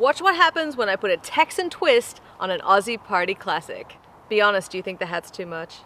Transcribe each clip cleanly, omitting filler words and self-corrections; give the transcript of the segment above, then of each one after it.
Watch what happens when I put a Texan twist on an Aussie party classic. Be honest, do you think the hat's too much?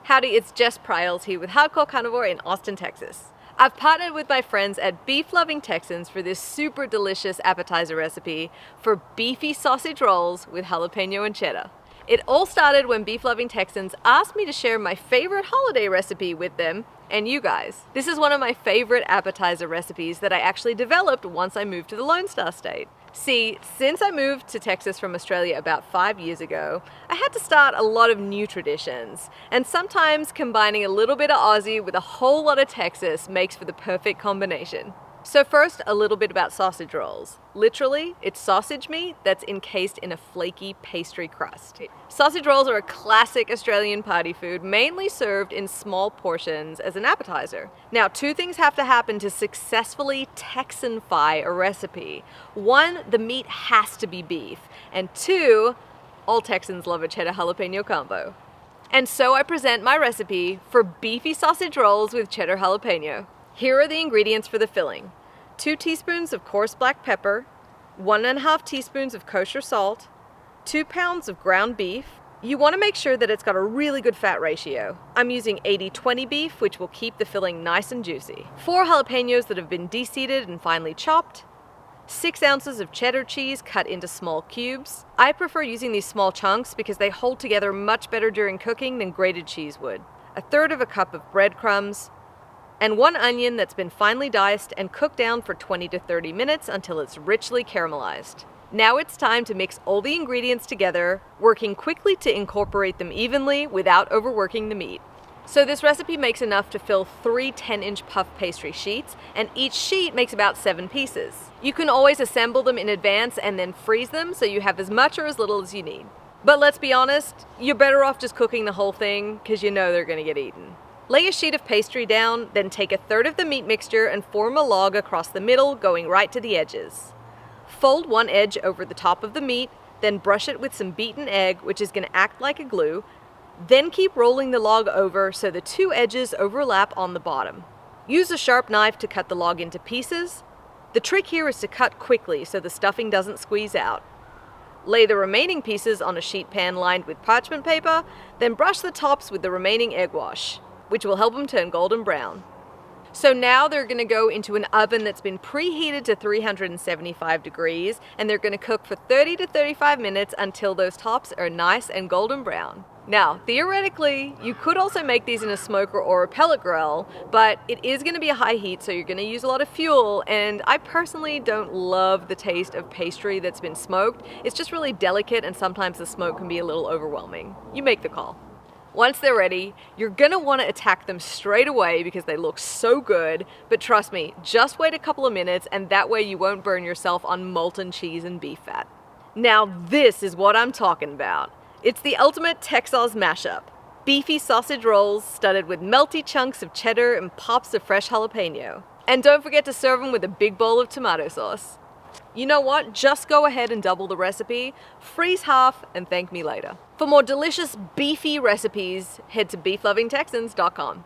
Howdy, it's Jess Pryles here with Hardcore Carnivore in Austin, Texas. I've partnered with my friends at Beef Loving Texans for this super delicious appetizer recipe for beefy sausage rolls with jalapeno and cheddar. It all started when Beef Loving Texans asked me to share my favorite holiday recipe with them and you guys. This is one of my favorite appetizer recipes that I actually developed once I moved to the Lone Star State. See, since I moved to Texas from Australia about 5 years ago, I had to start a lot of new traditions, and sometimes combining a little bit of Aussie with a whole lot of Texas makes for the perfect combination. So first, a little bit about sausage rolls. Literally, it's sausage meat that's encased in a flaky pastry crust. Sausage rolls are a classic Australian party food, mainly served in small portions as an appetizer. Now, two things have to happen to successfully Texanify a recipe. One, the meat has to be beef, and two, all Texans love a cheddar jalapeno combo. And so I present my recipe for beefy sausage rolls with cheddar jalapeno. Here are the ingredients for the filling. 2 teaspoons of coarse black pepper, 1.5 teaspoons of kosher salt, 2 pounds of ground beef. You want to make sure that it's got a really good fat ratio. I'm using 80-20 beef, which will keep the filling nice and juicy. 4 jalapenos that have been de-seeded and finely chopped. 6 ounces of cheddar cheese cut into small cubes. I prefer using these small chunks because they hold together much better during cooking than grated cheese would. 1/3 cup of breadcrumbs, and 1 onion that's been finely diced and cooked down for 20 to 30 minutes until it's richly caramelized. Now it's time to mix all the ingredients together, working quickly to incorporate them evenly without overworking the meat. So this recipe makes enough to fill 3 10-inch puff pastry sheets, and each sheet makes about 7 pieces. You can always assemble them in advance and then freeze them so you have as much or as little as you need. But let's be honest, you're better off just cooking the whole thing because you know they're going to get eaten. Lay a sheet of pastry down, then take 1/3 of the meat mixture and form a log across the middle, going right to the edges. Fold one edge over the top of the meat, then brush it with some beaten egg, which is going to act like a glue. Then keep rolling the log over so the 2 edges overlap on the bottom. Use a sharp knife to cut the log into pieces. The trick here is to cut quickly so the stuffing doesn't squeeze out. Lay the remaining pieces on a sheet pan lined with parchment paper, then brush the tops with the remaining egg wash, which will help them turn golden brown. So now they're going to go into an oven that's been preheated to 375 degrees, and they're going to cook for 30 to 35 minutes until those tops are nice and golden brown. Now, theoretically, you could also make these in a smoker or a pellet grill, but it is going to be a high heat, so you're going to use a lot of fuel, and I personally don't love the taste of pastry that's been smoked. It's just really delicate, and sometimes the smoke can be a little overwhelming. You make the call. Once they're ready, you're gonna want to attack them straight away because they look so good, but trust me, just wait a couple of minutes and that way you won't burn yourself on molten cheese and beef fat. Now this is what I'm talking about. It's the ultimate Texas mashup. Beefy sausage rolls studded with melty chunks of cheddar and pops of fresh jalapeno. And don't forget to serve them with a big bowl of tomato sauce. You know what? Just go ahead and double the recipe, freeze half, and thank me later. For more delicious beefy recipes, head to beeflovingtexans.com.